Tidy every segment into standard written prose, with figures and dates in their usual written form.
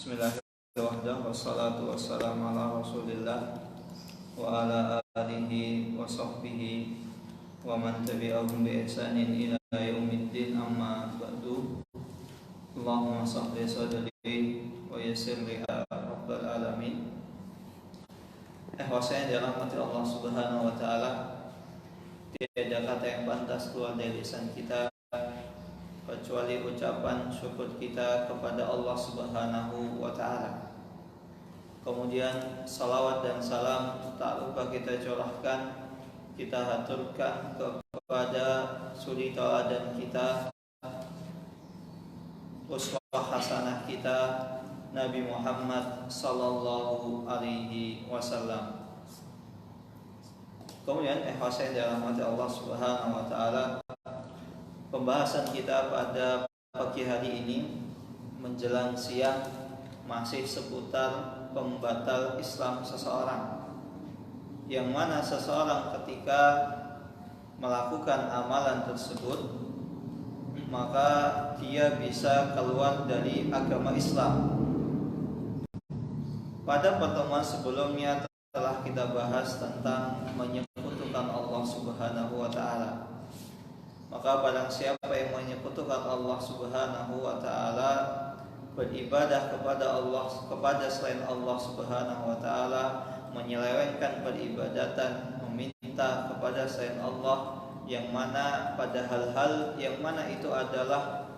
Bismillahirrahmanirrahim. Wassalatu wassalamu ala Rasulillah wa ala alihi wa sahbihi wa man tabi'ahum bi ihsanin ila yaumiddin, amma ba'du. Allahumma shalli sadri wa yassir li rabbal alamin. Saya dirahmati Allah Subhanahu wa taala. Tiada kata yang pantas keluar dari lisan kita kecuali ucapan syukur kita kepada Allah Subhanahu wa taala. Kemudian salawat dan salam tak lupa kita curahkan, kita haturkan kepada suri tauladan kita, uswah hasanah kita, Nabi Muhammad sallallahu alaihi wasallam. Kemudian saya dirahmati Allah Subhanahu wa taala. Pembahasan kita pada pagi hari ini menjelang siang masih seputar pembatal Islam seseorang, yang mana seseorang ketika melakukan amalan tersebut maka dia bisa keluar dari agama Islam. Pada pertemuan sebelumnya telah kita bahas tentang menyekutukan Allah Subhanahu wa taala. Maka barang siapa yang menyekutukan Allah Subhanahu wa taala, beribadah kepada Allah, kepada selain Allah Subhanahu wa taala, menyelewengkan peribadatan, meminta kepada selain Allah, yang mana pada hal-hal yang mana itu adalah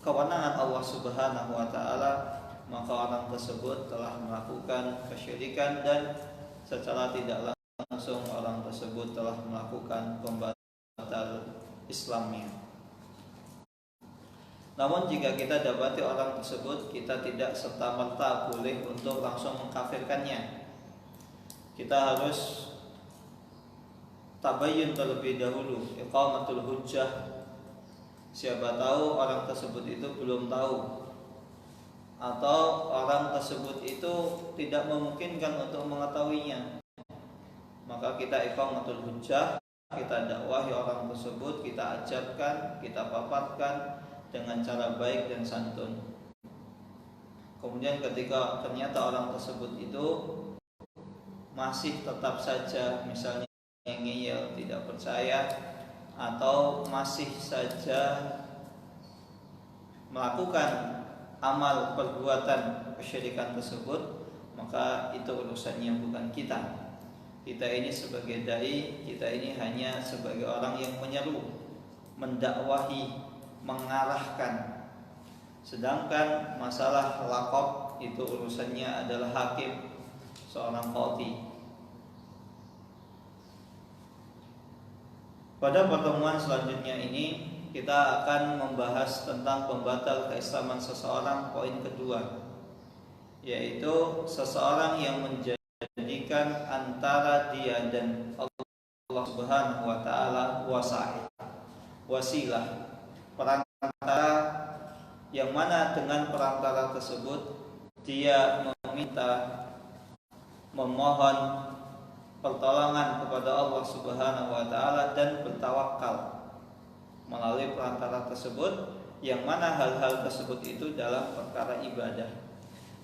kewenangan Allah Subhanahu wa taala, maka orang tersebut telah melakukan kesyirikan dan secara tidak langsung orang tersebut telah melakukan pembatal Islamnya. Namun jika kita dapati orang tersebut, kita tidak serta-merta boleh untuk langsung mengkafirkannya. Kita harus tabayyun terlebih dahulu, iqamatul hujjah. Siapa tahu orang tersebut itu belum tahu, atau orang tersebut itu tidak memungkinkan untuk mengetahuinya. Maka kita iqamatul hujjah, kita dakwahi orang tersebut, kita ajarkan, kita paparkan dengan cara baik dan santun. Kemudian ketika ternyata orang tersebut itu masih tetap saja misalnya ngeyel, tidak percaya, atau masih saja melakukan amal perbuatan kesyirikan tersebut, maka itu urusannya bukan kita. Kita ini sebagai dai, kita ini hanya sebagai orang yang menyeru, mendakwahi, mengarahkan. Sedangkan masalah laqab itu urusannya adalah hakim, seorang qadhi. Pada pertemuan selanjutnya ini kita akan membahas tentang pembatal keislaman seseorang, poin kedua, yaitu seseorang yang menjadikan antara dia dan Allah Subhanahu wa taala wasilah, perantara, yang mana dengan perantara tersebut dia meminta, memohon pertolongan kepada Allah Subhanahu wa taala dan bertawakal melalui perantara tersebut, yang mana hal-hal tersebut itu dalam perkara ibadah.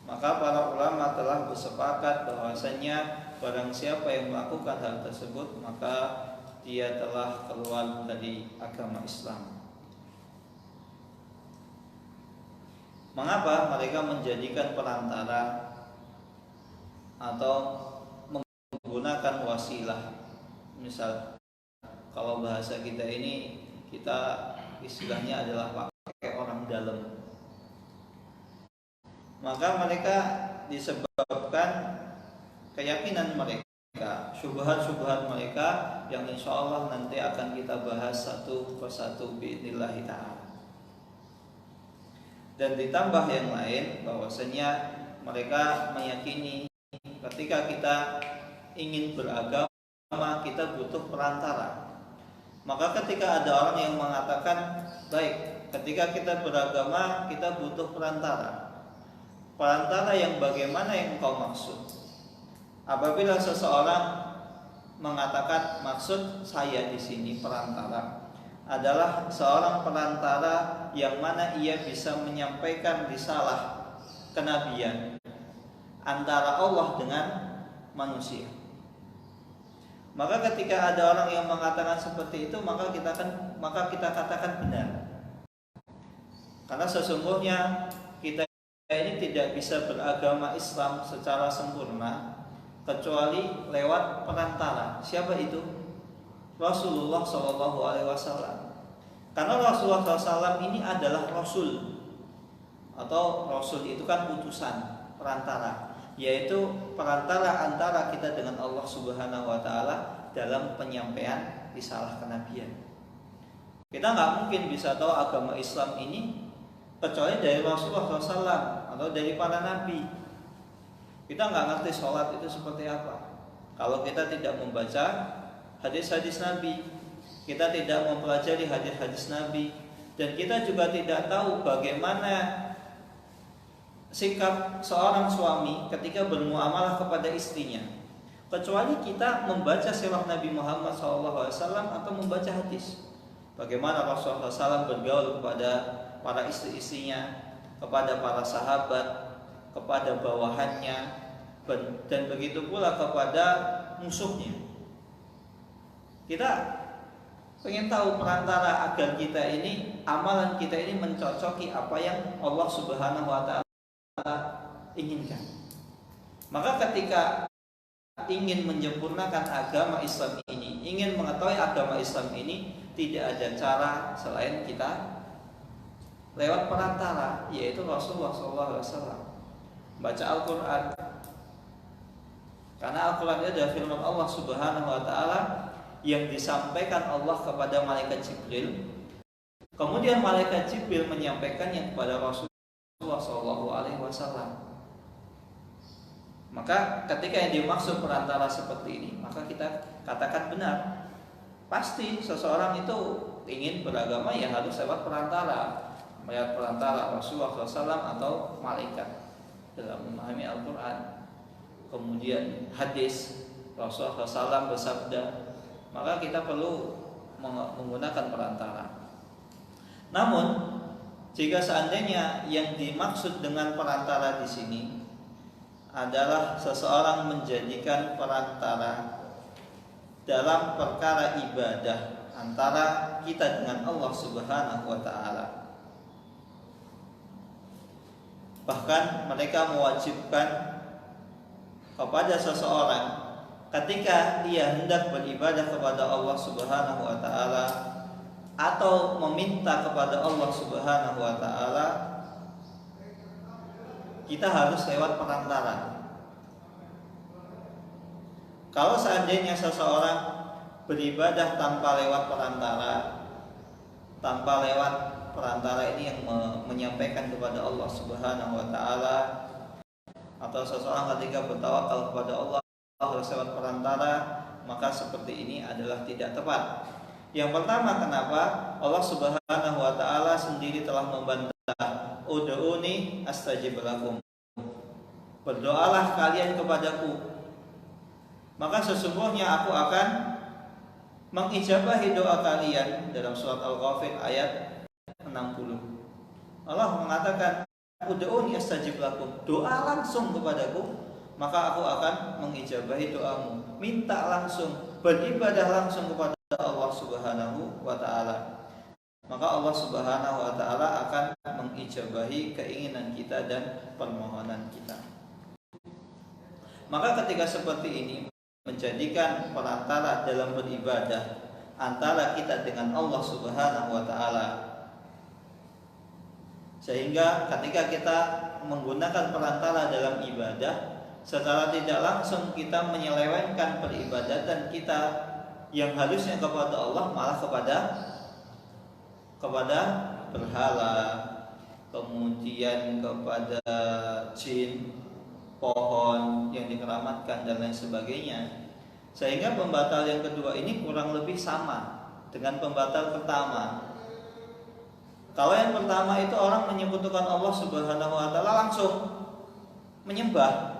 Maka para ulama telah bersepakat bahwasanya barang siapa yang melakukan hal tersebut maka dia telah keluar dari agama Islam. Mengapa mereka menjadikan perantara atau menggunakan wasilah? Misal kalau bahasa kita ini, kita istilahnya adalah pakai orang dalam. Maka mereka disebabkan keyakinan mereka, syubhat-syubhat mereka, yang insya Allah nanti akan kita bahas satu persatu biidznillah ta'ala. Dan ditambah yang lain, bahwasanya mereka meyakini ketika kita ingin beragama, kita butuh perantara. Maka ketika ada orang yang mengatakan, baik, ketika kita beragama kita butuh perantara. Perantara yang bagaimana yang engkau maksud? Apabila seseorang mengatakan maksud saya di sini perantara adalah seorang perantara yang mana ia bisa menyampaikan risalah kenabian antara Allah dengan manusia. Maka ketika ada orang yang mengatakan seperti itu, maka kita katakan benar. Karena sesungguhnya kita ini tidak bisa beragama Islam secara sempurna kecuali lewat perantara. Siapa itu? Rasulullah Shallallahu Alaihi Wasallam. Karena Rasulullah SAW ini adalah Rasul, atau Rasul itu kan utusan, perantara, yaitu perantara antara kita dengan Allah Subhanahu Wa Taala dalam penyampaian risalah kenabian. Kita nggak mungkin bisa tahu agama Islam ini kecuali dari Rasulullah SAW atau dari para nabi. Kita nggak ngerti sholat itu seperti apa kalau kita tidak membaca hadis-hadis Nabi, kita tidak mempelajari hadis-hadis Nabi, dan kita juga tidak tahu bagaimana sikap seorang suami ketika bermuamalah kepada istrinya, kecuali kita membaca sirah Nabi Muhammad SAW atau membaca hadis. Bagaimana Rasulullah SAW bergaul kepada para istri-istrinya, kepada para sahabat, kepada bawahannya, dan begitu pula kepada musuhnya. Kita pengen tahu perantara agar kita ini, amalan kita ini mencocoki apa yang Allah Subhanahu Wa Taala inginkan. Maka ketika ingin menyempurnakan agama Islam ini, ingin mengetahui agama Islam ini, tidak ada cara selain kita lewat perantara, yaitu Rasulullah SAW. Baca Al-Quran, karena Al-Quran itu adalah firman Allah Subhanahu Wa Taala yang disampaikan Allah kepada malaikat Jibril, kemudian malaikat Jibril menyampaikannya kepada Rasulullah SAW. Maka ketika yang dimaksud perantara seperti ini, maka kita katakan benar. Pasti seseorang itu ingin beragama, ya harus lewat perantara, lewat perantara Rasulullah SAW atau malaikat dalam memahami Al-Quran. Kemudian hadis Rasulullah SAW bersabda, maka kita perlu menggunakan perantara. Namun jika seandainya yang dimaksud dengan perantara di sini adalah seseorang menjadikan perantara dalam perkara ibadah antara kita dengan Allah Subhanahu Wa Taala, bahkan mereka mewajibkan kepada seseorang ketika dia hendak beribadah kepada Allah Subhanahu Wa Taala atau meminta kepada Allah Subhanahu Wa Taala, kita harus lewat perantara. Kalau seandainya seseorang beribadah tanpa lewat perantara, tanpa lewat perantara ini yang menyampaikan kepada Allah Subhanahu Wa Taala, atau seseorang ketika bertawakal kepada Allah harus lewat perantara, maka seperti ini adalah tidak tepat. Yang pertama, kenapa? Allah Subhanahu Wa Taala sendiri telah membantah, ud'uni astajib lakum, berdoalah kalian kepadaku, maka sesungguhnya aku akan mengijabahi doa kalian. Dalam surat Al-Ghafir ayat 60, Allah mengatakan, ud'uni astajib lakum, doa langsung kepadaku, maka aku akan mengijabahi doamu. Minta langsung, beribadah langsung kepada Allah Subhanahu Wa Taala, maka Allah Subhanahu Wa Taala akan mengijabahi keinginan kita dan permohonan kita. Maka ketika seperti ini, menjadikan perantara dalam beribadah antara kita dengan Allah Subhanahu Wa Taala, sehingga ketika kita menggunakan perantara dalam ibadah, secara tidak langsung kita menyelewengkan peribadatan kita yang harusnya kepada Allah malah kepada berhala, kemudian kepada jin, pohon yang dikeramatkan dan lain sebagainya. Sehingga pembatal yang kedua ini kurang lebih sama dengan pembatal pertama. Kalau yang pertama itu orang menyekutukan Allah Subhanahu Wa Taala langsung menyembah.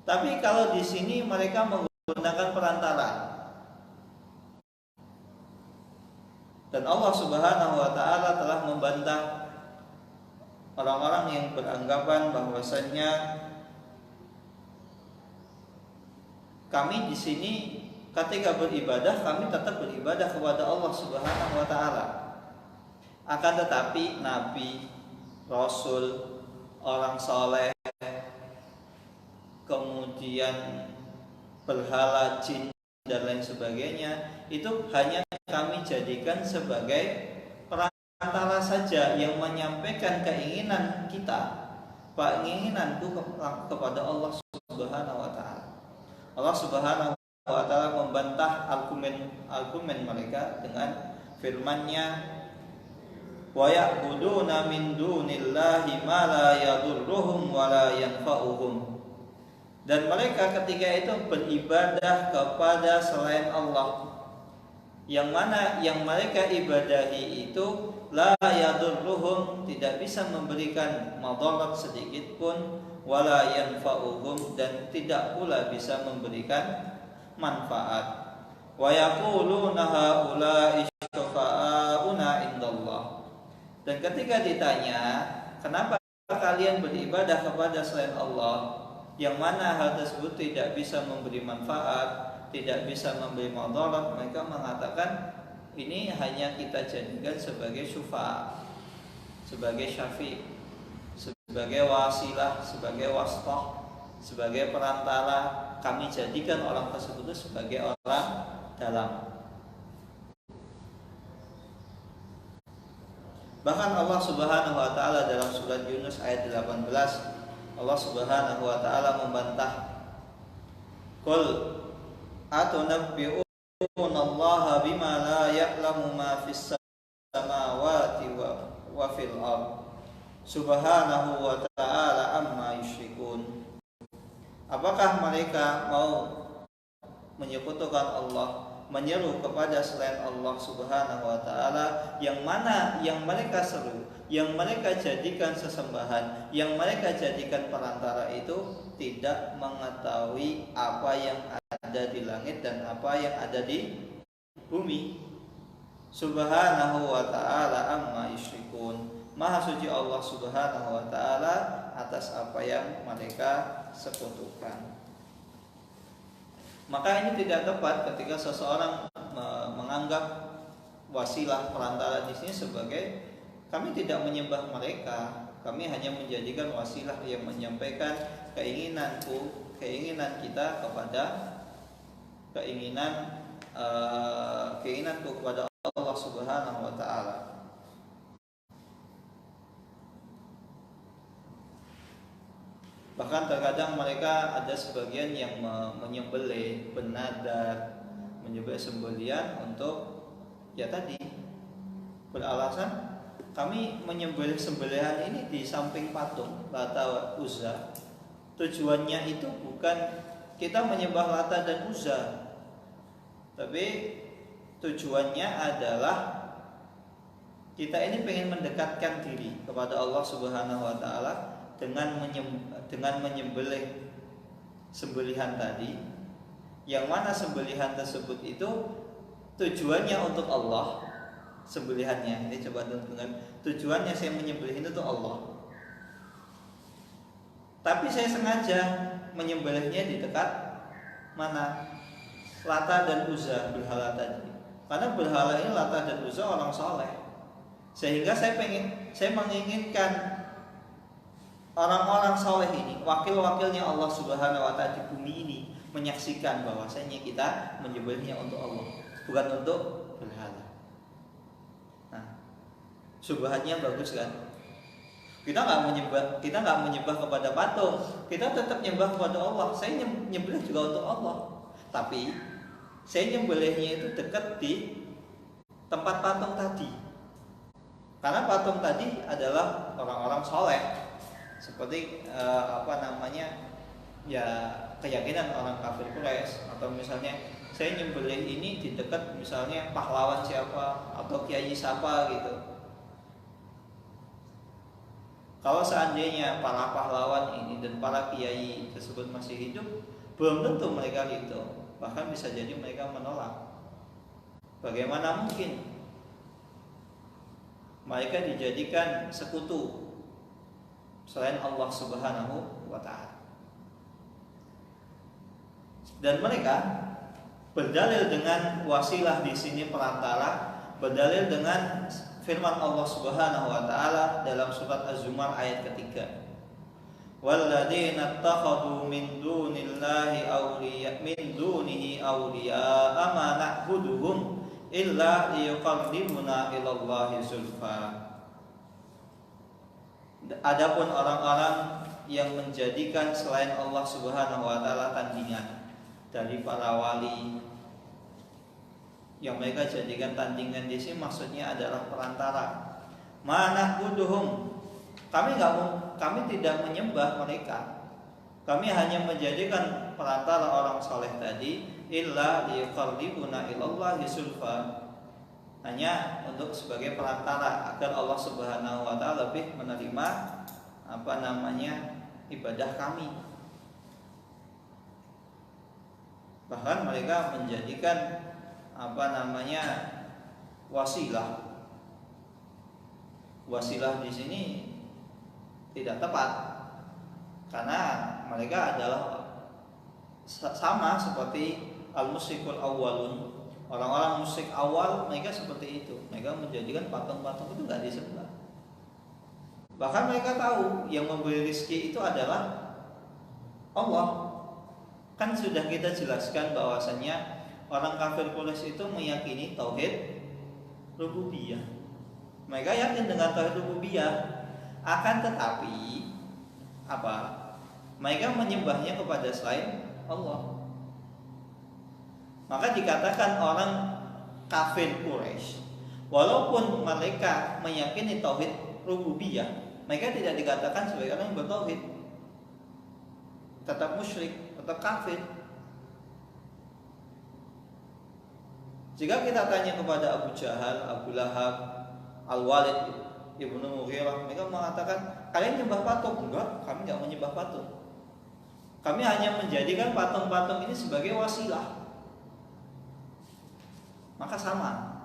Tapi kalau di sini mereka menggunakan perantara, dan Allah Subhanahu Wa Taala telah membantah orang-orang yang beranggapan bahwasanya kami di sini ketika beribadah kami tetap beribadah kepada Allah Subhanahu wa taala. Akan tetapi nabi, rasul, orang soleh, kemudian berhala, jin dan lain sebagainya itu hanya kami jadikan sebagai perantara saja yang menyampaikan keinginan kita, keinginanku kepada Allah Subhanahu wa taala. Allah Subhanahu wa taala membantah argumen mereka dengan firman-Nya, wa ya'buduna min dunillahi ma la yadurruhum wa la yanfa'uhum. Dan mereka ketika itu beribadah kepada selain Allah, yang mana yang mereka ibadahi itu la yadurruhum, tidak bisa memberikan madarat sedikit pun, wala yanfa'uhum, dan tidak pula bisa memberikan manfaat. Wa yaquluna haula'i syufa'auna indallah. Dan ketika ditanya, kenapa kalian beribadah kepada selain Allah, yang mana hal tersebut tidak bisa memberi manfaat, tidak bisa memberi madarat, mereka mengatakan ini hanya kita jadikan sebagai syufa', sebagai syafi', sebagai wasilah, sebagai wasthah, sebagai perantara. Kami jadikan orang tersebut sebagai orang dalam. Bahkan Allah Subhanahu wa taala dalam surat Yunus ayat 18, Allah Subhanahu wa taala membantah, qul atunabbi'una Allah bima la ya'lamu ma fis samawati wa fil ard subhanahu wa ta'ala amma yusyrikun. Apakah mereka mau menyekutukan Allah, menyeru kepada selain Allah Subhanahu wa taala, yang mana yang mereka seru, yang mereka jadikan sesembahan, yang mereka jadikan perantara itu tidak mengetahui apa yang ada di langit dan apa yang ada di bumi. Subhanahu wa ta'ala amma yusyrikun. Maha suci Allah Subhanahu wa ta'ala atas apa yang mereka sekutukan. Maka ini tidak tepat ketika seseorang menganggap wasilah perantara di sini sebagai kami tidak menyembah mereka, kami hanya menjadikan wasilah yang menyampaikan keinginanku, keinginan kita kepada keinginanku kepada Allah Subhanahu wa taala. Bahkan terkadang mereka ada sebagian yang menyembelih, bernadar, menyembelih sembelihan untuk ya tadi beralasan kami menyembelih sembelihan ini di samping patung Lata Uzza. Tujuannya itu bukan kita menyembah Lata dan Uzza, tapi tujuannya adalah kita ini pengen mendekatkan diri kepada Allah Subhanahu wa taala dengan menyembelih sembelihan tadi, yang mana sembelihan tersebut itu tujuannya untuk Allah. Sembelihannya ini coba dengan tujuannya saya menyembelih itu untuk Allah, tapi saya sengaja menyembelihnya di dekat mana Lata dan Uzza, berhala tadi, karena berhala ini Lata dan Uzza orang soleh, sehingga saya menginginkan orang-orang soleh ini, wakil-wakilnya Allah Subhanahu wa ta'ala di bumi ini, menyaksikan bahwasanya kita menyembelihnya untuk Allah, bukan untuk berhala. Nah, subhannya bagus kan? Kita nggak menyembah kepada patung, kita tetap menyembah kepada Allah. Saya nyembelih juga untuk Allah, tapi saya nyembelihnya itu dekat di tempat patung tadi, karena patung tadi adalah orang-orang soleh. Seperti ya keyakinan orang kafir Quraisy, atau misalnya saya nyembelih ini di dekat misalnya pahlawan siapa atau kiai siapa gitu. Kalau seandainya para pahlawan ini dan para kiai tersebut masih hidup, belum tentu mereka itu, bahkan bisa jadi mereka menolak. Bagaimana mungkin mereka dijadikan sekutu selain Allah Subhanahu wa taala. Dan mereka berdalil dengan wasilah di sini perantara, berdalil dengan firman Allah Subhanahu wa taala dalam surat Az-Zumar ayat ketiga. Walladzina ittakhadhu min dunillahi dunihi awliya ma na'buduhum illa liyuqarribuna ilallahi zulfa. Adapun orang-orang yang menjadikan selain Allah Subhanahu wa taala tandingan dari para wali, yang mereka jadikan tandingan di sini maksudnya adalah perantara. Mana buduhum, kami tidak menyembah mereka, kami hanya menjadikan perantara orang soleh tadi, illa liqarribuna ilallahi zulfa, hanya untuk sebagai perantara agar Allah Subhanahu wa taala lebih menerima ibadah kami. Bahkan mereka menjadikan wasilah. Wasilah di sini tidak tepat karena mereka adalah sama seperti al-musyrikul awwalun. Orang-orang musyrik awal mereka seperti itu. Mereka menjadikan patung-patung itu enggak disembah. Bahkan mereka tahu yang memberi rezeki itu adalah Allah. Kan sudah kita jelaskan bahwasannya orang kafir Quraisy itu meyakini tauhid rububiyah. Mereka yakin dengan tauhid rububiyah, akan tetapi mereka menyembahnya kepada selain Allah. Maka dikatakan orang kafir Quraisy, walaupun mereka meyakini tauhid rububiyah, mereka tidak dikatakan sebagai orang yang bertauhid, tetap musyrik, tetap kafir. Jika kita tanya kepada Abu Jahal, Abu Lahab, Al-Walid Ibnu Mughirah, mereka mengatakan, kalian menyembah patung? Enggak, kami tidak menyembah patung. Kami hanya menjadikan patung-patung ini sebagai wasilah. Maka sama,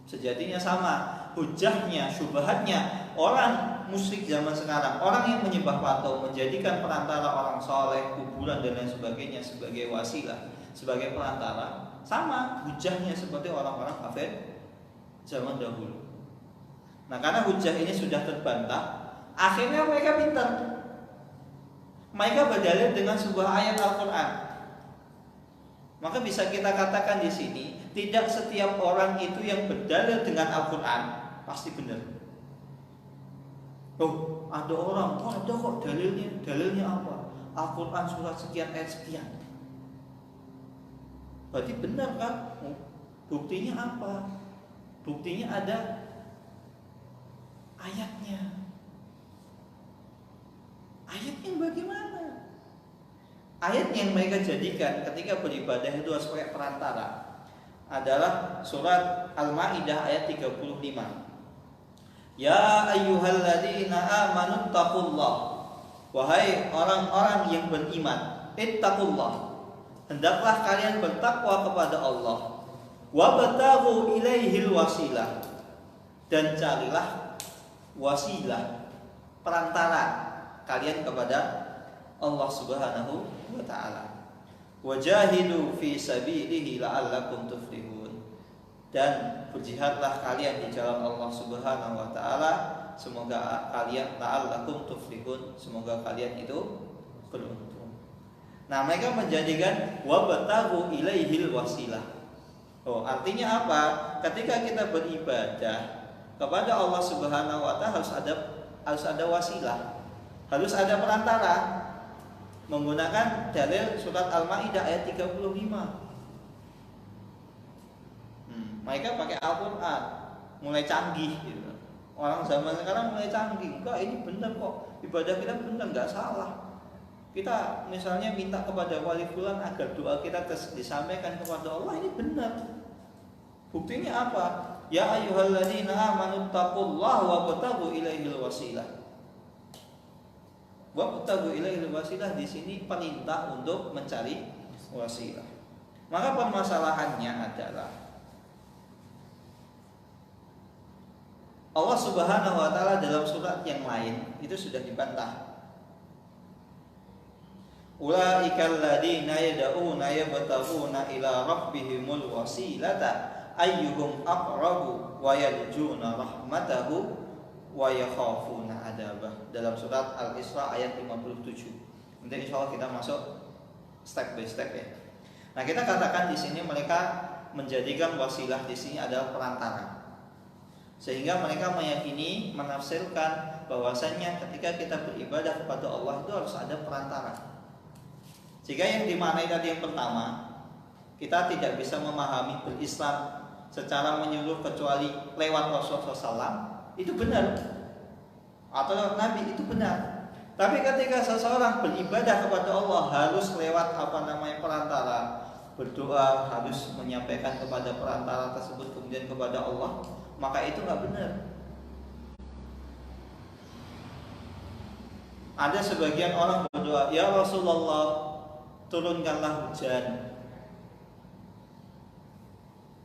sejatinya sama hujahnya, syubhatnya orang musyrik zaman sekarang, orang yang menyembah patung, menjadikan perantara orang soleh, kuburan dan lain sebagainya sebagai wasilah, sebagai perantara, sama hujahnya seperti orang-orang kafir zaman dahulu. Nah, karena hujah ini sudah terbantah, akhirnya mereka pintar. Mereka berdalil dengan sebuah ayat Al-Quran. Maka bisa kita katakan di sini, tidak setiap orang itu yang berdalil dengan Al-Quran pasti benar. Oh, ada orang, ada kok dalilnya. Dalilnya apa? Al-Quran surat sekian ayat sekian. Berarti benar kan? Buktinya apa? Buktinya ada ayatnya. Ayatnya bagaimana? Ayat yang mereka jadikan ketika beribadah itu sebagai perantara adalah surat Al-Maidah ayat 35. Ya ayyuhalladzina amanu taqullah. Wahai orang-orang yang beriman, ittaqullah. Hendaklah kalian bertakwa kepada Allah. Wabtaghu ilaihil wasilah. Dan carilah wasilah, perantara kalian kepada Allah Subhanahu wa ta'ala. Wajahidu fi sabilihi la'allakum tuflihun. Dan berjihadlah kalian di jalan Allah Subhanahu wa ta'ala, semoga kalian la'allakum tuflihun, semoga kalian itu beruntung. Nah, mereka menjadikan wabtaghu ilaihil wasilah. Oh, artinya apa? Ketika kita beribadah kepada Allah Subhanahu wa ta'ala harus ada wasilah, harus ada perantara. Menggunakan dalil surat Al-Maidah ayat 35. Mereka pakai Al-Quran, mulai canggih gitu. Orang zaman sekarang mulai canggih. Enggak, ini benar kok, ibadah kita benar, enggak salah. Kita misalnya minta kepada wali fulan agar doa kita disampaikan kepada Allah, ini benar. Buktinya apa? Ya ayyuhalladzina amanu taqullaha wabtaghu ilaihil wasilah. Wabtaghu ilaihil wasilah di sini perintah untuk mencari wasilah. Maka permasalahannya adalah Allah Subhanahu wa taala dalam surat yang lain itu sudah dibantah. Ulaikal ladzina yad'una yabtaghuna ila rabbihimul wasilata ayyuhum aqrabu wa yarjuna rahmatahu wa yakhafuna adabah. Dalam surat Al-Isra ayat 57. Nanti insyaallah kita masuk step by step ya. Nah, kita katakan di sini mereka menjadikan wasilah di sini adalah perantara. Sehingga mereka meyakini, menafsirkan bahwasannya ketika kita beribadah kepada Allah itu harus ada perantara. Jika yang dimaknai tadi yang pertama, kita tidak bisa memahami berislam secara menyeluruh kecuali lewat Rasulullah SAW, itu benar. Atau lewat Nabi, itu benar. Tapi ketika seseorang beribadah kepada Allah harus lewat perantara, berdoa harus menyampaikan kepada perantara tersebut kemudian kepada Allah, maka itu nggak benar. Ada sebagian orang berdoa, ya Rasulullah, turunkanlah hujan.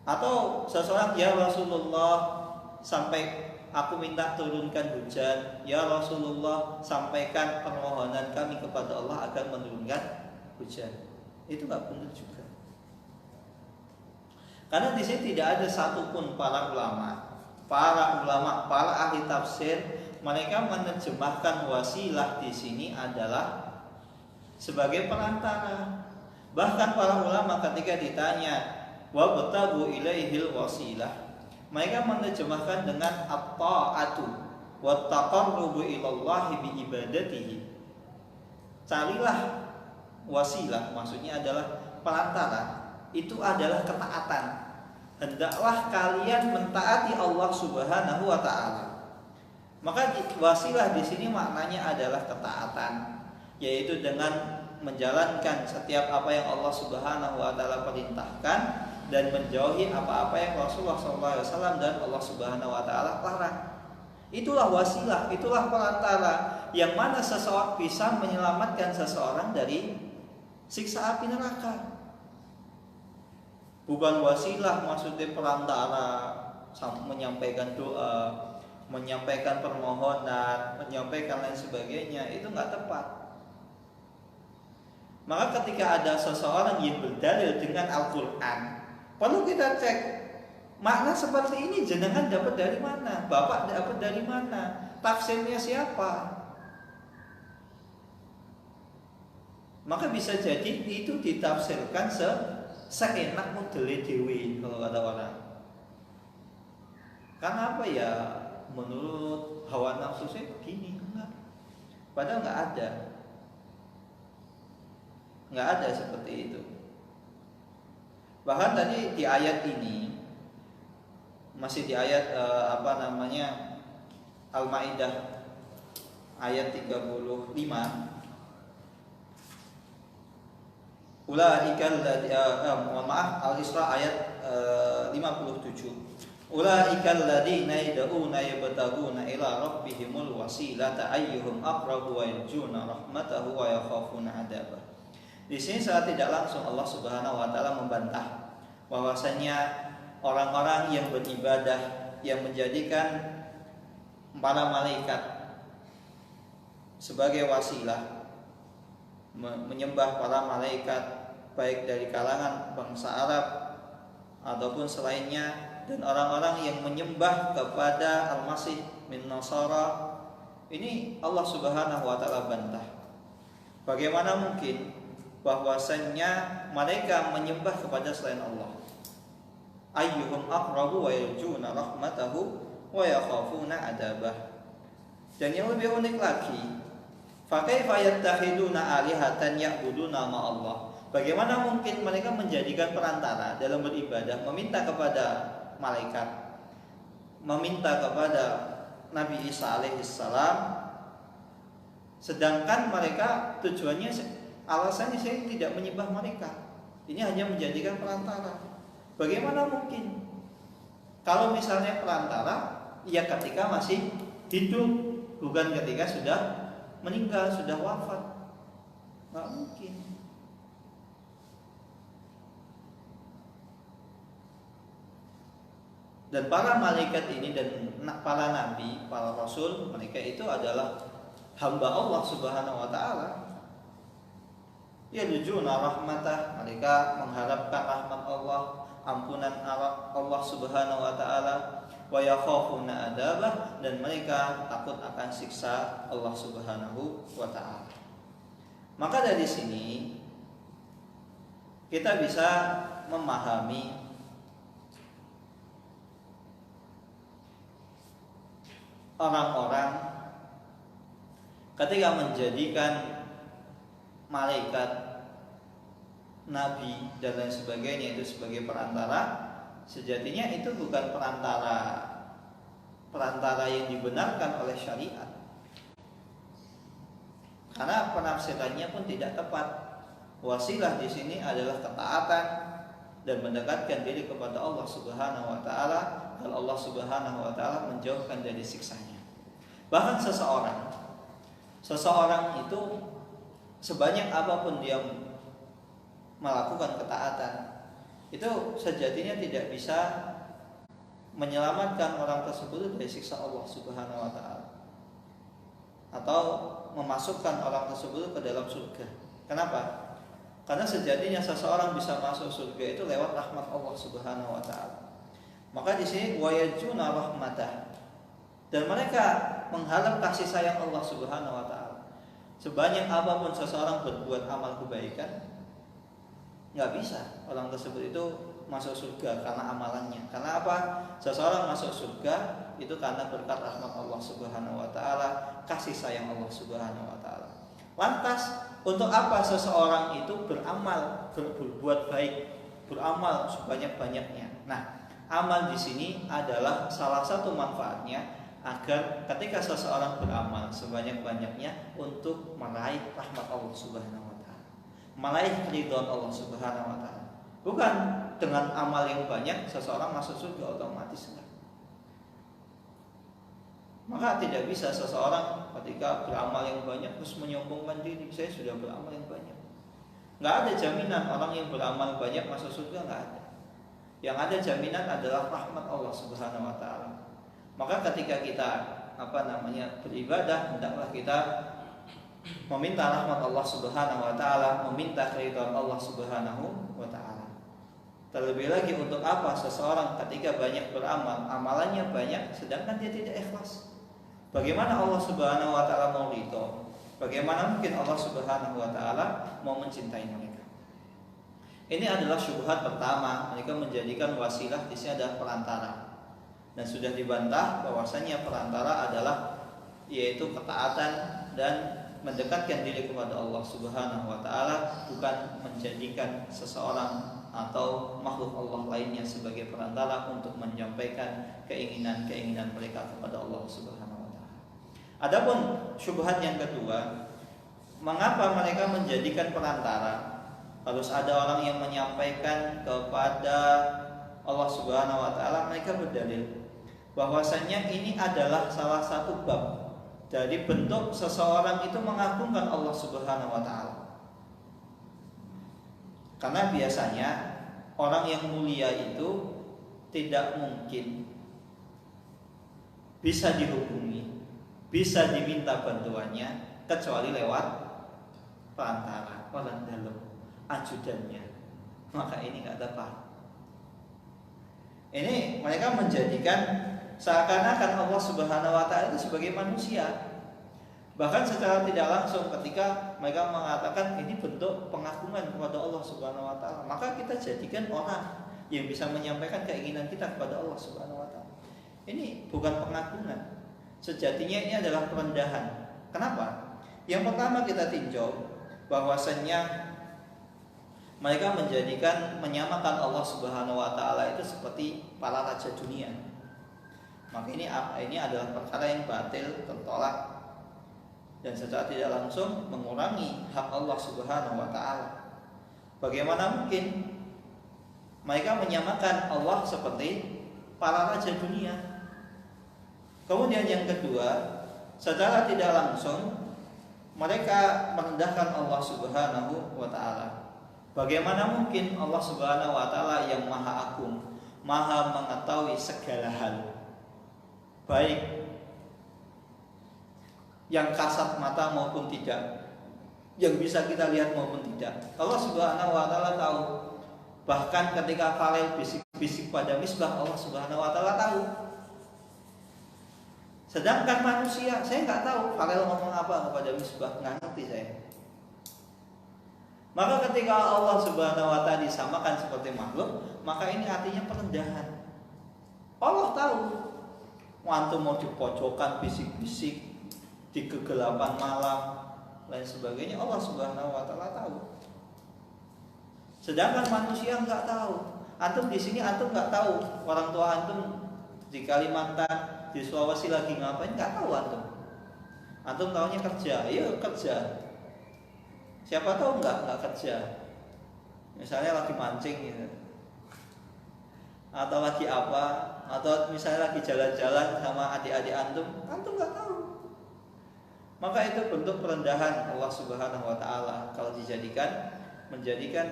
Atau seseorang, ya Rasulullah, sampai aku minta turunkan hujan. Ya Rasulullah, sampaikan permohonan kami kepada Allah agar menurunkan hujan. Itu nggak benar juga. Karena di sini tidak ada satupun para ulama, para ahli tafsir, mereka menerjemahkan wasilah di sini adalah sebagai perantara. Bahkan para ulama ketika ditanya wa batagu ilaihil wasilah, mereka menerjemahkan dengan at-ta'atu wa taqarrubu ilallahi bi ibadatihi. Carilah wasilah, maksudnya adalah perantara, itu adalah ketaatan. Hendaklah kalian mentaati Allah Subhanahu wa taala. Maka wasilah di sini maknanya adalah ketaatan, yaitu dengan menjalankan setiap apa yang Allah Subhanahu wa taala perintahkan dan menjauhi apa-apa yang Rasulullah SAW dan Allah Subhanahu wa taala larang. Itulah wasilah, itulah perantara yang mana seseorang bisa menyelamatkan seseorang dari siksa api neraka. Bukan wasilah maksudnya perantara, menyampaikan doa, menyampaikan permohonan, menyampaikan lain sebagainya, itu nggak tepat. Maka ketika ada seseorang yang berdalil dengan Al-Quran, perlu kita cek makna seperti ini jenengan dapat dari mana, bapak dapat dari mana, tafsirnya siapa. Maka bisa jadi itu ditafsirkan seenak modele dewi kalau kata orang. Karena apa ya, menurut hawa nafsu saya begini, enggak. Padahal nggak ada seperti itu. Bahkan tadi di ayat ini, masih di ayat Al-Maidah ayat 35, Al-Isra ayat 57. Ulaikal ladzina yad'una yabtaguna ila rabbihimul wasilata ayyuhum aqrabu wa yarjuna rahmatahu wa yakhafuna adabah. Di sini secara tidak langsung Allah Subhanahu wa taala membantah bahwasanya orang-orang yang beribadah yang menjadikan para malaikat sebagai wasilah, menyembah para malaikat baik dari kalangan bangsa Arab ataupun selainnya, dan orang-orang yang menyembah kepada Al-Masih min Nasara, ini Allah Subhanahu wa taala bantah. Bagaimana mungkin bahwasannya mereka menyembah kepada selain Allah? Ayyuhum aqrabu wa yarjuna rahmatahu wa yakhafuna adabah. Dan yang lebih unik lagi, fa kaifa yattakhiduna alihatan ya'buduna ma Allah. Bagaimana mungkin mereka menjadikan perantara dalam beribadah, meminta kepada malaikat, meminta kepada Nabi Isa alaihissalam, sedangkan mereka tujuannya, alasannya saya tidak menyembah mereka, ini hanya menjadikan perantara. Bagaimana mungkin? Kalau misalnya perantara, ya ketika masih hidup, bukan ketika sudah meninggal, sudah wafat. Nggak mungkin. Dan para malaikat ini dan para nabi, para rasul, mereka itu adalah hamba Allah Subhanahu wa taala. Yarjuna rahmatah, mereka mengharapkan rahmat Allah, ampunan Allah Subhanahu wa taala, wa yakhafuna adabah, dan mereka takut akan siksa Allah Subhanahu wa taala. Maka dari sini kita bisa memahami orang-orang ketika menjadikan malaikat, nabi dan lain sebagainya itu sebagai perantara, sejatinya itu bukan perantara yang dibenarkan oleh syariat. Karena penafsirannya pun tidak tepat. Wasilah di sini adalah ketaatan dan mendekatkan diri kepada Allah Subhanahu wa taala, agar Allah Subhanahu wa taala menjauhkan dari siksanya. Bahkan seseorang itu sebanyak apapun dia melakukan ketaatan, itu sejatinya tidak bisa menyelamatkan orang tersebut dari siksa Allah Subhanahu wa taala atau memasukkan orang tersebut ke dalam surga. Kenapa? Karena sejatinya seseorang bisa masuk surga itu lewat rahmat Allah Subhanahu wa taala. Maka di sini wayajuna rahmatah, dan mereka mengharap kasih sayang Allah Subhanahu wa taala. Sebanyak apapun seseorang berbuat amal kebaikan, nggak bisa orang tersebut itu masuk surga karena amalannya. Karena apa? Seseorang masuk surga itu karena berkat rahmat Allah Subhanahu wa taala, kasih sayang Allah Subhanahu wa taala. Lantas untuk apa seseorang itu beramal, berbuat baik, beramal sebanyak-banyaknya? Nah, amal di sini adalah salah satu manfaatnya agar ketika seseorang beramal sebanyak-banyaknya untuk meraih rahmat Allah Subhanahu wa taala, meraih ridho Allah Subhanahu wa taala. Bukan dengan amal yang banyak seseorang masuk surga otomatis, enggak. Maka tidak bisa seseorang ketika beramal yang banyak terus menyombongkan diri, saya sudah beramal yang banyak. Enggak ada jaminan orang yang beramal banyak masuk surga, enggak ada. Yang ada jaminan adalah rahmat Allah Subhanahu wa taala. Maka ketika kita beribadah, hendaklah kita meminta rahmat Allah Subhanahu wa taala, meminta keridhaan Allah Subhanahu wa taala. Terlebih lagi untuk apa seseorang ketika banyak beramal, amalannya banyak sedangkan dia tidak ikhlas? Bagaimana Allah Subhanahu wa taala mau ridho? Bagaimana mungkin Allah Subhanahu wa taala mau mencintai mereka? Ini adalah syubhat pertama, mereka menjadikan wasilah di sini adalah perantara. Dan sudah dibantah bahwasanya perantara adalah yaitu ketaatan dan mendekatkan diri kepada Allah Subhanahu wa taala, bukan menjadikan seseorang atau makhluk Allah lainnya sebagai perantara untuk menyampaikan keinginan-keinginan mereka kepada Allah Subhanahu wa taala. Adapun syubhat yang kedua, mengapa mereka menjadikan perantara? Harus ada orang yang menyampaikan kepada Allah Subhanahu wa taala. Mereka berdalil bahwasanya ini adalah salah satu bab dari bentuk seseorang itu mengagungkan Allah Subhanahu wa taala. Karena biasanya orang yang mulia itu tidak mungkin bisa dihubungi, bisa diminta bantuannya kecuali lewat perantara, orang dalam, ajudannya. Maka ini nggak tepat. Ini mereka menjadikan seakan-akan Allah Subhanahu wa taala itu sebagai manusia. Bahkan secara tidak langsung ketika mereka mengatakan ini bentuk pengagungan kepada Allah Subhanahu wa taala, maka kita jadikan orang yang bisa menyampaikan keinginan kita kepada Allah Subhanahu wa taala. Ini bukan pengagungan. Sejatinya ini adalah perendahan. Kenapa? Yang pertama kita tinjau bahwasannya mereka menyamakan Allah Subhanahu wa taala itu seperti para raja dunia. Maka ini adalah perkara yang batil, tertolak, dan secara tidak langsung mengurangi hak Allah Subhanahu wa taala. Bagaimana mungkin mereka menyamakan Allah seperti para raja dunia? Kemudian yang kedua, secara tidak langsung mereka merendahkan Allah Subhanahu wa taala. Bagaimana mungkin Allah Subhanahu wa taala yang maha agung, Maha mengetahui segala hal, baik yang kasat mata maupun tidak, yang bisa kita lihat maupun tidak. Allah Subhanahu wa taala tahu. Bahkan ketika Khalil bisik-bisik pada Misbah, Allah Subhanahu wa taala tahu. Sedangkan manusia, saya nggak tahu Khalil ngomong apa kepada Misbah, nggak ngerti saya. Maka ketika Allah Subhanahu wa taala disamakan seperti makhluk, maka ini artinya perendahan. Allah tahu. Antum mau di pojokan bisik-bisik di kegelapan malam lain sebagainya, Allah Subhanahu wa taala tahu. Sedangkan manusia nggak tahu. Antum di sini antum nggak tahu orang tua antum di Kalimantan, di Sulawesi lagi ngapain, nggak tahu antum. Antum tahunya kerja, iya kerja. Siapa tahu nggak kerja. Misalnya lagi mancing gitu. Atau lagi apa, atau misalnya lagi jalan-jalan sama adik-adik antum nggak tahu. Maka itu bentuk perendahan Allah Subhanahu wa taala kalau menjadikan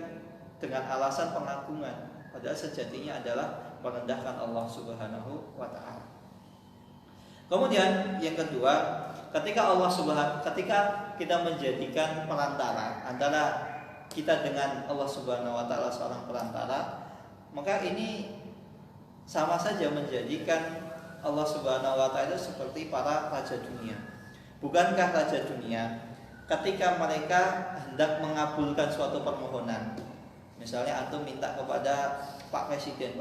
dengan alasan pengagungan, padahal sejatinya adalah merendahkan Allah Subhanahu wa taala. Kemudian yang kedua, ketika kita menjadikan perantara antara kita dengan Allah Subhanahu wa taala, seorang perantara, maka ini sama saja menjadikan Allah Subhanahu wa taala itu seperti para raja dunia. Bukankah raja dunia ketika mereka hendak mengabulkan suatu permohonan, misalnya antum minta kepada Pak Presiden,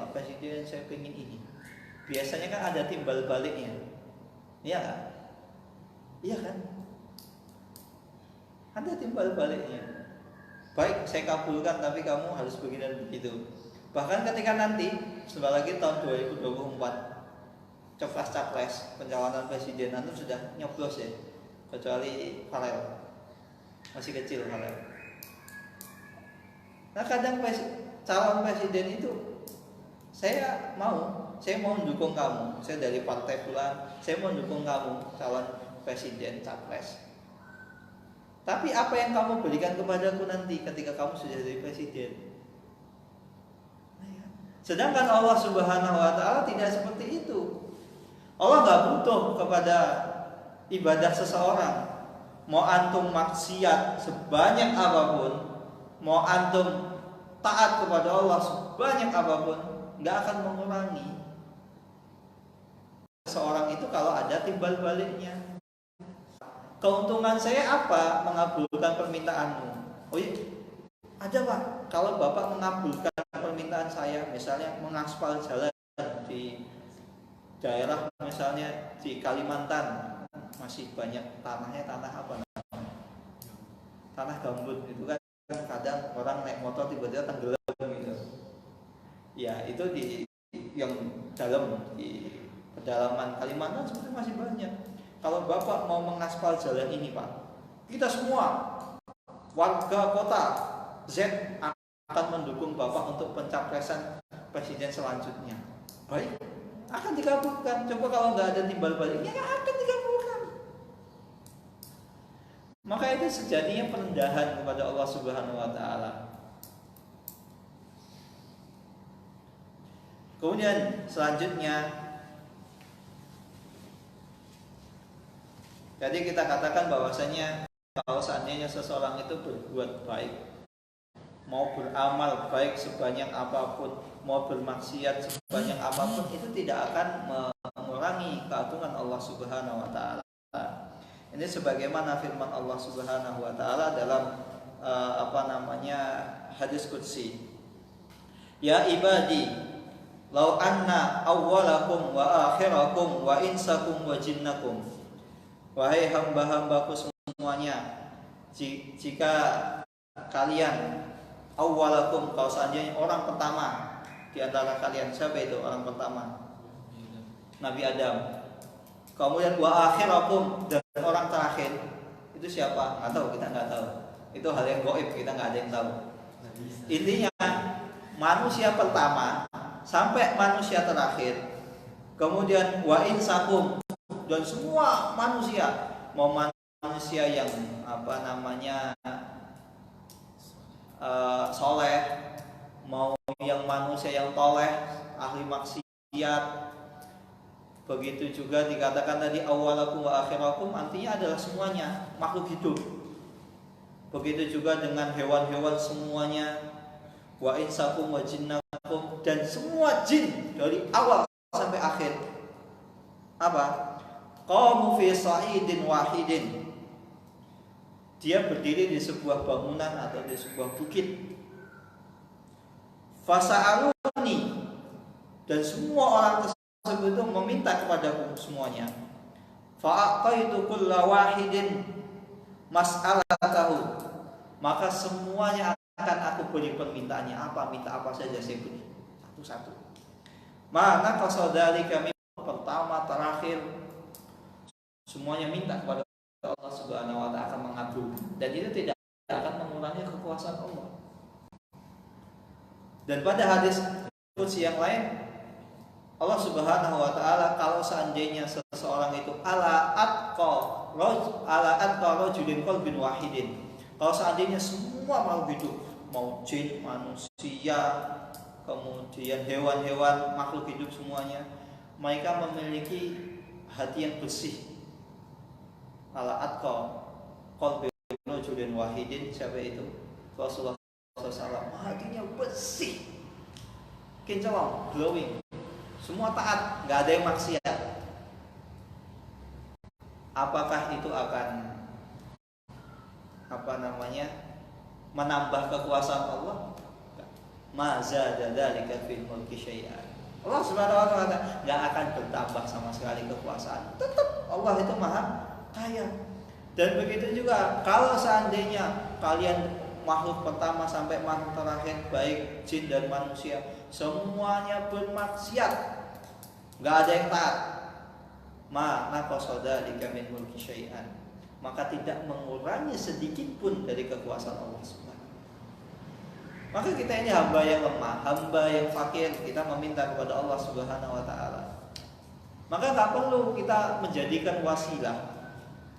saya pengen ini, biasanya kan ada timbal baliknya, iya kan? Iya kan? Ada timbal baliknya. Baik, saya kabulkan, tapi kamu harus begini dan begitu. Bahkan ketika nanti sebentar lagi tahun 2024 capres pencalonan presiden, antum sudah nyoblos ya, kecuali Khalil masih kecil Khalil. Nah kadang calon presiden itu saya mau mendukung kamu, saya dari partai fulan, saya mau mendukung kamu calon presiden capres. Tapi apa yang kamu berikan kepadaku nanti ketika kamu sudah jadi presiden? Sedangkan Allah Subhanahu wa taala tidak seperti itu. Allah nggak butuh kepada ibadah seseorang. Mau antum maksiat sebanyak apapun, mau antum taat kepada Allah sebanyak apapun, nggak akan mengurangi seseorang itu kalau ada timbal baliknya. Keuntungan saya apa mengabulkan permintaanmu? Oh iya, ada Pak. Kalau Bapak mengabulkan permintaan saya, misalnya mengaspal jalan di daerah misalnya di Kalimantan, masih banyak tanahnya, tanah apa namanya? Tanah gambut itu kan kadang orang naik motor tiba-tiba tenggelam gitu. Ya itu di yang dalam di pedalaman Kalimantan sebenarnya masih banyak. Kalau Bapak mau mengaspal jalan ini Pak, kita semua warga kota Z akan mendukung Bapak untuk pencapresan presiden selanjutnya. Baik, akan dikabulkan. Coba kalau nggak ada timbal baliknya, nggak akan dikabulkan. Maka itu sejatinya perendahan kepada Allah Subhanahu wa taala. Kemudian selanjutnya, jadi kita katakan bahwasanya kalau seandainya seseorang itu berbuat baik, mau beramal baik sebanyak apapun, mau bermaksiat sebanyak apapun, itu tidak akan mengurangi keagungan Allah Subhanahu wa taala. Ini sebagaimana firman Allah Subhanahu wa taala dalam hadis qudsi. Ya ibadi, law anna awwalakum wa akhirakum wa insakum wa jinnakum. Wahai hamba-hambaku semuanya, jika kalian awwalakum, kalau seandainya orang pertama di antara kalian, siapa itu orang pertama? Nabi Adam. Kemudian wa akhirakum, dan orang terakhir itu siapa? Nggak tahu, kita nggak tahu. Itu hal yang gaib, kita nggak ada yang tahu. Intinya manusia pertama sampai manusia terakhir. Kemudian wa insakum, dan semua manusia, mau manusia yang soleh, mau yang manusia yang toleh, ahli maksiat. Begitu juga dikatakan tadi awwalakum wa akhirakum, artinya adalah semuanya makhluk hidup. Begitu juga dengan hewan-hewan semuanya, wa insakum wa jinnakum, dan semua jin dari awal sampai akhir. Apa? Qamu fi sa'idin wahidin. Dia berdiri di sebuah bangunan atau di sebuah bukit. Fasa'aluni, dan semua orang tersebut itu meminta kepadaku semuanya. Fa'aqaitu kulla wahidin mas'alatahu, maka semuanya akan aku beri permintaannya. Apa, minta apa saja saya beri satu-satu. Mana qasodali kami, pertama terakhir semuanya minta kepada Allah Subhanahu wa taala akan mengabulkan, dan itu tidak akan mengurangi kekuasaan Allah. Dan pada hadis qudsi yang lain, Allah Subhanahu wa taala kalau seandainya seseorang itu ala atqa rajulin qalbin wahidin, kalau seandainya semua makhluk hidup, mau jin, manusia, kemudian hewan-hewan, makhluk hidup semuanya, mereka memiliki hati yang bersih. Ala atqa qalbin rajulin wahidin, siapa itu? Rasulullah SAW. Hatinya bersih, kinclong, glowing, semua taat, nggak ada yang maksiat. Apakah itu akan menambah kekuasaan Allah? Ma zada dzalika fil mulki syai'an. Allah Subhanahu wa taala nggak akan bertambah sama sekali kekuasaan. Tetap Allah itu maha kaya. Dan begitu juga kalau seandainya kalian makhluk pertama sampai makhluk terakhir, baik jin dan manusia, semuanya bermaksiat, nggak ada yang taat, ma naqasada min mulki syai'an, maka tidak mengurangi sedikit pun dari kekuasaan Allah Subhanahu. Maka kita ini hamba yang lemah, hamba yang fakir, kita meminta kepada Allah Subhanahu wa taala. Maka tak perlu kita menjadikan wasilah.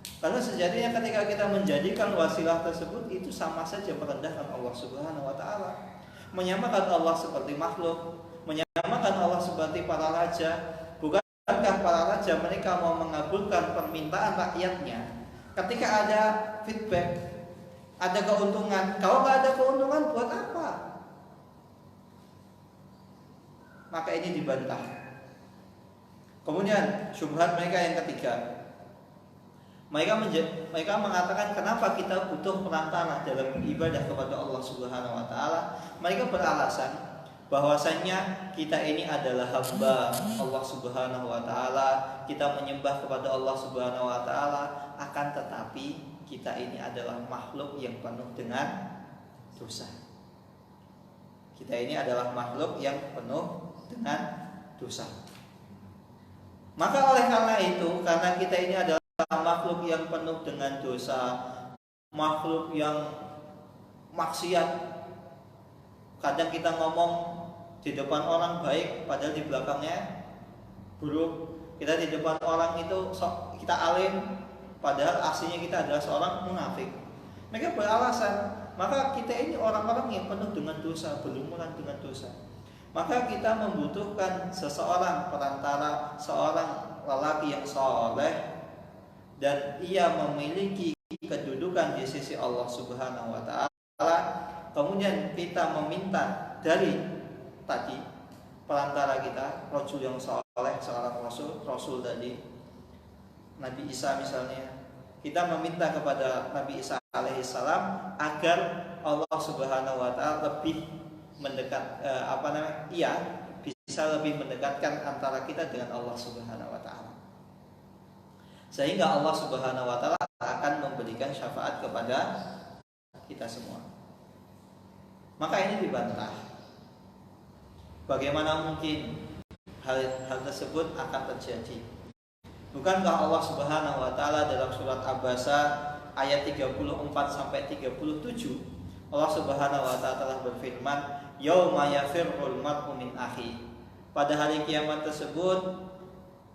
Karena sejatinya ketika kita menjadikan wasilah tersebut, itu sama saja merendahkan Allah Subhanahu wa taala. Menyamakan Allah seperti makhluk, menyamakan Allah seperti para raja. Bukankah para raja mereka mau mengabulkan permintaan rakyatnya ketika ada feedback, ada keuntungan? Kalau nggak ada keuntungan, buat apa? Maka ini dibantah. Kemudian syubhat mereka yang ketiga, mereka mengatakan kenapa kita butuh perantara dalam ibadah kepada Allah Subhanahu wa taala. Mereka beralasan bahwasanya kita ini adalah hamba Allah Subhanahu wa taala, kita menyembah kepada Allah Subhanahu wa taala, akan tetapi kita ini adalah makhluk yang penuh dengan dosa. Kita ini adalah makhluk yang penuh dengan dosa. Maka oleh karena itu, karena kita ini adalah makhluk yang penuh dengan dosa, makhluk yang maksiat, kadang kita ngomong di depan orang baik, padahal di belakangnya buruk. Kita di depan orang itu kita alim, padahal aslinya kita adalah seorang munafik. Mereka beralasan, maka kita ini orang-orang yang penuh dengan dosa, berlumuran dengan dosa. Maka kita membutuhkan seseorang perantara, seorang lelaki yang saleh dan ia memiliki kedudukan di sisi Allah Subhanahu wa taala. Kemudian kita meminta dari tadi perantara kita, rasul yang saleh, seorang rasul tadi, Nabi Isa misalnya. Kita meminta kepada Nabi Isa alaihissalam agar Allah Subhanahu wa taala lebih mendekat bisa lebih mendekatkan antara kita dengan Allah Subhanahu wa taala. Sehingga Allah Subhanahu wa taala akan memberikan syafaat kepada kita semua. Maka ini dibantah. Bagaimana mungkin hal tersebut akan terjadi? Bukankah Allah Subhanahu wa taala dalam surat Abasa ayat 34 sampai 37 Allah Subhanahu wa taala telah berfirman, yauma yafirrul mar'u min akhi. Pada hari kiamat tersebut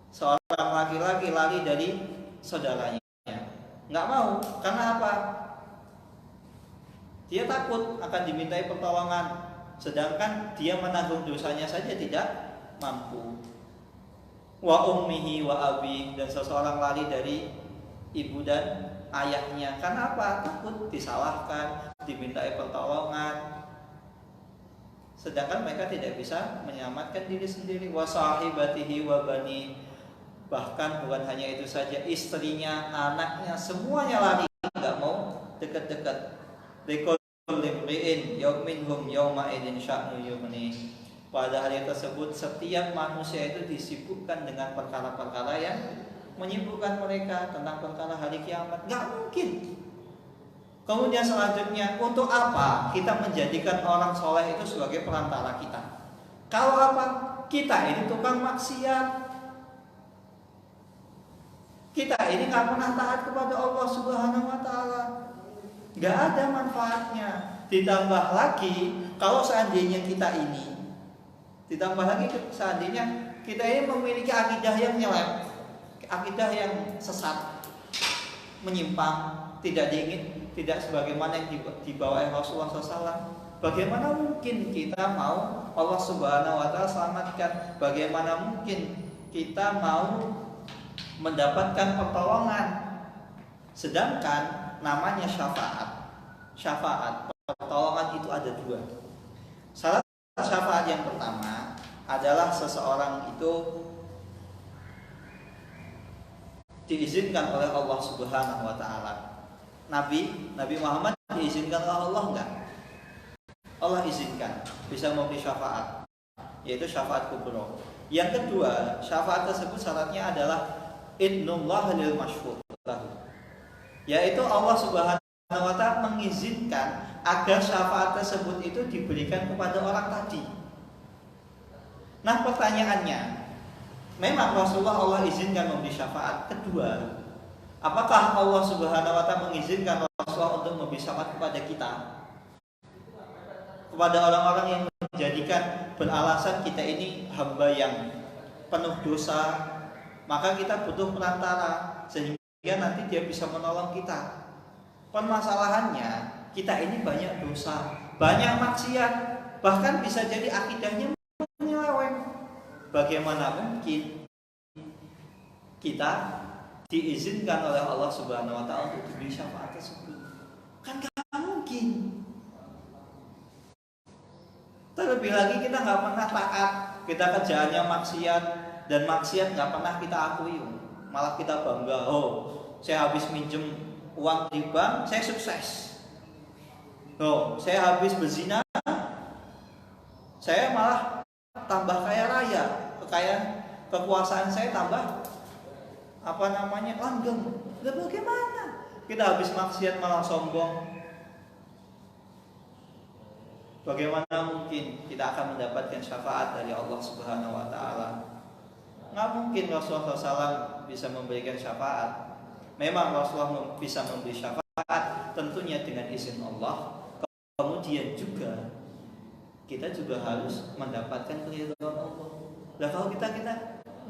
seorang laki-laki lari dari saudaranya. Enggak mau, karena apa? Dia takut akan dimintai pertolongan. sedangkan dia menanggung dosanya saja tidak mampu. Wa ummihi wa abi, dan seseorang lari dari ibu dan ayahnya. Karena apa? Takut disalahkan, dimintai pertolongan. Sedangkan mereka tidak bisa menyelamatkan diri sendiri. Wa sahibatihi wa bani, bahkan bukan hanya itu saja, istrinya, anaknya, semuanya lari, nggak mau dekat-dekat. Likullimri'in yauminhum yauma idin sya'nu yughni. Pada hari tersebut setiap manusia itu disibukkan dengan perkara-perkara yang menyibukkan mereka tentang perkara hari kiamat. Nggak mungkin. Kemudian selanjutnya, untuk apa kita menjadikan orang soleh itu sebagai perantara kita? Kalau apa? Kita ini tukang maksiat. Kita ini nggak pernah taat kepada Allah Subhanahu Wa Taala. Nggak ada manfaatnya. Ditambah lagi, kalau seandainya kita ini, memiliki akidah yang nyelem, akidah yang sesat, menyimpang, tidak diingin, tidak sebagaimana yang dibawa oleh Rasulullah SAW. Bagaimana mungkin kita mau Allah Subhanahu Wa Taala selamatkan? Bagaimana mungkin kita mau mendapatkan pertolongan? Sedangkan namanya syafaat, pertolongan itu ada dua. Salah syafaat yang pertama adalah seseorang itu diizinkan oleh Allah Subhanahu Wa Taala. Nabi Muhammad diizinkan oleh Allah enggak? Allah izinkan, bisa memberi syafaat, yaitu syafaat kubro. Yang kedua, syafaat tersebut syaratnya adalah idnullah lil masyhur, yaitu Allah Subhanahu Wa Taala mengizinkan agar syafaat tersebut itu diberikan kepada orang tadi. Nah, pertanyaannya, memang Rasulullah Allah izinkan memberi syafaat. Kedua, apakah Allah Subhanahu Wa Taala mengizinkan Rasulullah untuk memberi syafaat kepada kita? Kepada orang-orang yang menjadikan beralasan kita ini hamba yang penuh dosa, maka kita butuh perantara sehingga nanti dia bisa menolong kita. Permasalahannya, kita ini banyak dosa, banyak maksiat, bahkan bisa jadi akidahnya menyeleweng. Bagaimana mungkin kita diizinkan oleh Allah Subhanahu Wa Taala untuk diberi syafaat tersebut? Kan gak mungkin. Terlebih lagi kita nggak pernah taat, kita kerjaannya maksiat, dan maksiat nggak pernah kita akui, malah kita bangga. Oh, saya habis minjem uang di bank, saya sukses. Oh, saya habis berzina, saya malah tambah kaya raya, kekuasaan saya tambah langgeng. Lah bagaimana? Kita habis maksiat malah sombong. Bagaimana mungkin kita akan mendapatkan syafaat dari Allah Subhanahu Wa Taala? Nggak mungkin Rasulullah SAW bisa memberikan syafaat. Memang Rasulullah bisa memberi syafaat, tentunya dengan izin Allah. Kemudian juga kita juga harus mendapatkan keridhaan Allah. Nah, kalau kita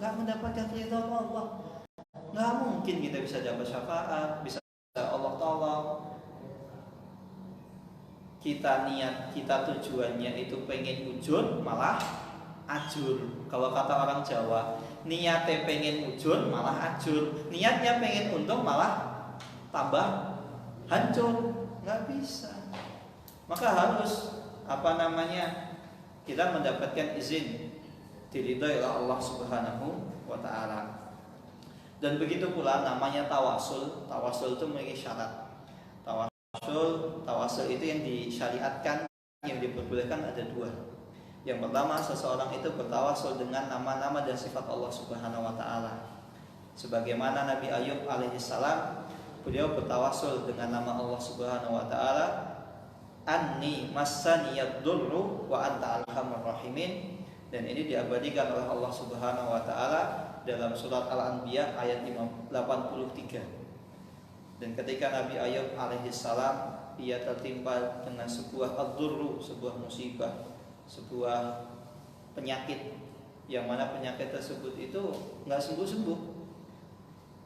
nggak mendapatkan keridhaan Allah, nggak mungkin kita bisa dapat syafaat, bisa Allah tolong. Kita niat, kita tujuannya itu pengen ujur, malah ajur. Kalau kata orang Jawa, niatnya pengen ujur, malah ajur. Niatnya pengen untung, malah tambah hancur. Nggak bisa. Maka harus kita mendapatkan izin diridhoi oleh Allah Subhanahu Wa Taala. Dan begitu pula namanya tawasul. Tawasul itu memiliki syarat. Tawasul itu yang disyariatkan, yang diperbolehkan ada dua. Yang pertama, seseorang itu bertawasul dengan nama-nama dan sifat Allah Subhanahu Wa Taala. Sebagaimana Nabi Ayub alaihissalam, beliau bertawasul dengan nama Allah Subhanahu Wa Taala, Anni massaniyad durru wa anta arhamur rahimin. Dan ini diabadikan oleh Allah Subhanahu Wa Taala dalam surat Al-Anbiya ayat 83. Dan ketika Nabi Ayub alaihissalam ia tertimpa dengan sebuah ad-durru, sebuah musibah, sebuah penyakit, yang mana penyakit tersebut itu nggak sembuh-sembuh.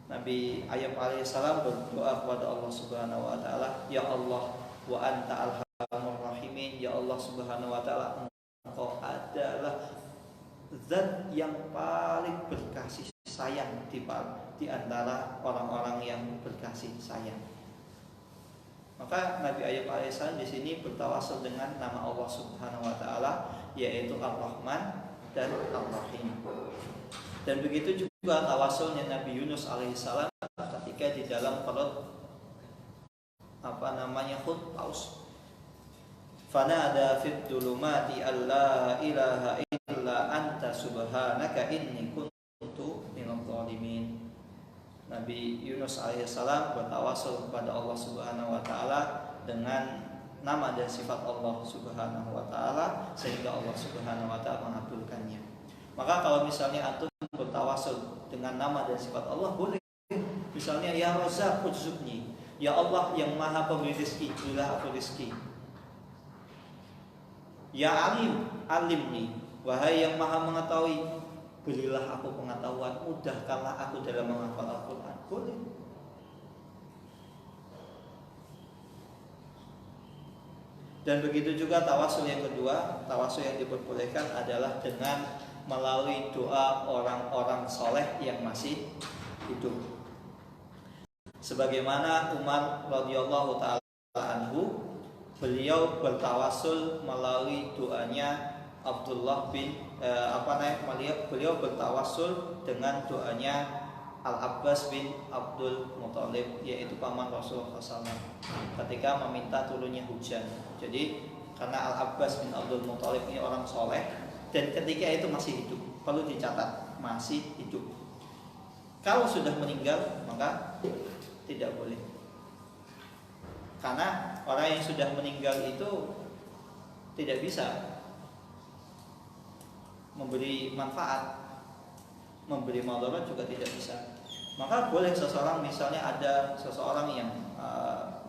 Nabi Ayub alaihissalam berdoa kepada Allah Subhanahu Wa Taala, Ya Allah, wa anta arhamur rahimin, ya Allah Subhanahu wa taala, Engkau adalah zat yang paling berkasih sayang di antara orang-orang yang berkasih sayang. Maka Nabi Ayub alaihissalam di sini bertawasul dengan nama Allah Subhanahu wa taala, yaitu Ar-Rahman dan Ar-Rahim. Dan begitu juga tawasulnya Nabi Yunus alaihissalam ketika di dalam perut hut paus. Fanada fid dhulumati alla ilaha illa anta subhanaka inni kuntu minadh dhalimin. Nabi Yunus alaihissalam bertawasul kepada Allah Subhanahu wa taala dengan nama dan sifat Allah Subhanahu wa taala sehingga Allah Subhanahu wa taala mengabulkannya. Maka kalau misalnya antum bertawasul dengan nama dan sifat Allah boleh. Misalnya ya Razzaq urzuqni, ya Allah yang Maha Pemberi rezeki, berilah aku rezeki. Ya Alim, alimni, wahai yang Maha mengetahui, berilah aku pengetahuan, mudahkanlah aku dalam menghafal Al-Quran. Boleh. Dan begitu juga tawasul yang kedua, tawasul yang diperbolehkan adalah dengan melalui doa orang-orang soleh yang masih hidup. Sebagaimana Umar radhiyallahu taala anhu, beliau bertawasul melalui doanya Abdullah bin beliau bertawasul dengan doanya Al-Abbas bin Abdul Muthalib, yaitu paman Rasulullah SAW, ketika meminta turunnya hujan. Jadi karena Al-Abbas bin Abdul Muthalib ini orang soleh dan ketika itu masih hidup, perlu dicatat masih hidup. Kalau sudah meninggal maka tidak boleh, karena orang yang sudah meninggal itu tidak bisa memberi manfaat, memberi madarat juga tidak bisa. Maka boleh seseorang, misalnya ada seseorang yang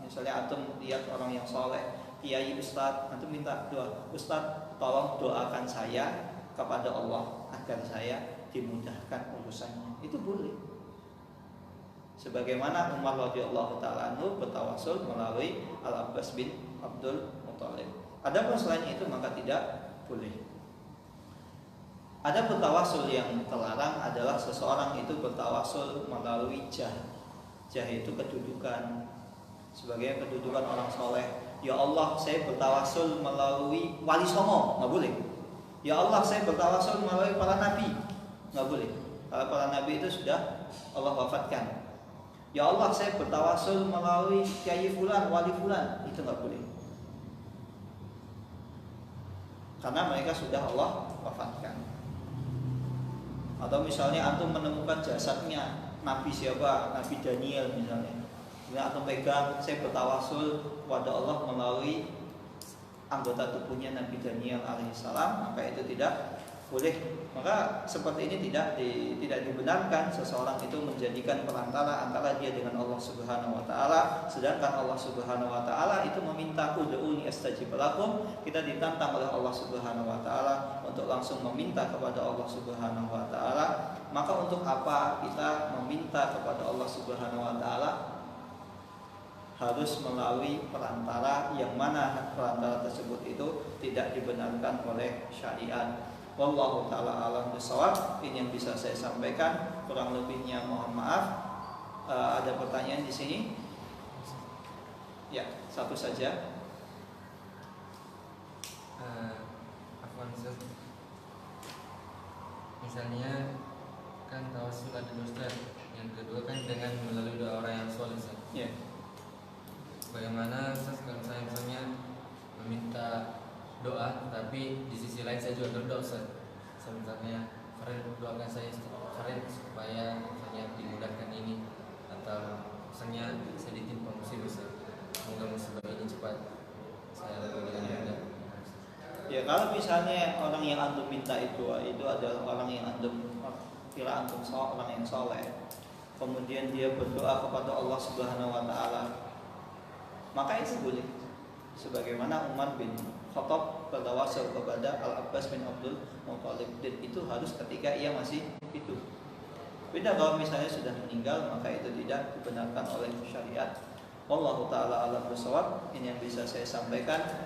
misalnya antum lihat orang yang soleh, kiai, ustadz, antum minta doa, ustadz tolong doakan saya kepada Allah agar saya dimudahkan urusannya, itu boleh. Sebagaimana Umar radhiyallahu taala anhu bertawasul melalui Al-Abbas bin Abdul Muthalib. Adapun selain itu maka tidak boleh. Ada bertawasul yang terlarang adalah seseorang itu bertawasul melalui jah. Jah itu kedudukan, sebagai kedudukan orang soleh. Ya Allah, saya bertawasul melalui wali songo, nggak boleh. Ya Allah, saya bertawasul melalui para nabi, nggak boleh. Kalau para nabi itu sudah Allah wafatkan. Ya Allah, saya bertawasul melalui kiai fulan, wali fulan, itu nggak boleh. Karena mereka sudah Allah wafatkan. Atau misalnya antum menemukan jasadnya Nabi siapa, Nabi Daniel misalnya, kemudian antum pegang, saya bertawasul kepada Allah melalui anggota tubuhnya Nabi Daniel alaihissalam, maka itu tidak boleh. Maka seperti ini tidak dibenarkan seseorang itu menjadikan perantara antara dia dengan Allah Subhanahu wa taala, sedangkan Allah Subhanahu wa taala itu meminta ud'uni astajib lakum. Kita ditantang oleh Allah Subhanahu wa taala untuk langsung meminta kepada Allah Subhanahu wa taala. Maka untuk apa kita meminta kepada Allah Subhanahu wa taala? Harus melalui perantara yang mana perantara tersebut itu tidak dibenarkan oleh syariat. Wallahu ta'ala alam bisawab. Ini yang bisa saya sampaikan, kurang lebihnya mohon maaf. Ada pertanyaan di sini? Ya, satu saja. Misalnya kan tawasul ada Ustaz, yang kedua kan dengan melalui doa orang yang soleh. Ya. Bagaimana Ustaz kalau saya misalnya meminta doa, tapi di sisi lain saya juga berdoa Ustaz. Misalnya Faren doakan saya Faren supaya misalnya dimudahkan ini, atau misalnya saya ditimpa musibah Ustaz, semoga musibah ini cepat saya lalui dengan mudah. Ya, kalau misalnya orang yang antum minta itu adalah orang yang antum kira antum orang yang soleh, kemudian dia berdoa kepada Allah Subhanahu wa taala, maka itu boleh. Sebagaimana Umar bin Khattab bertawasul kepada Al-Abbas bin Abdul Muthalib, dan itu harus ketika ia masih hidup. Beda kalau misalnya sudah meninggal, maka itu tidak dibenarkan oleh syariat. Wallahu taala alam bisawab. Ini yang bisa saya sampaikan.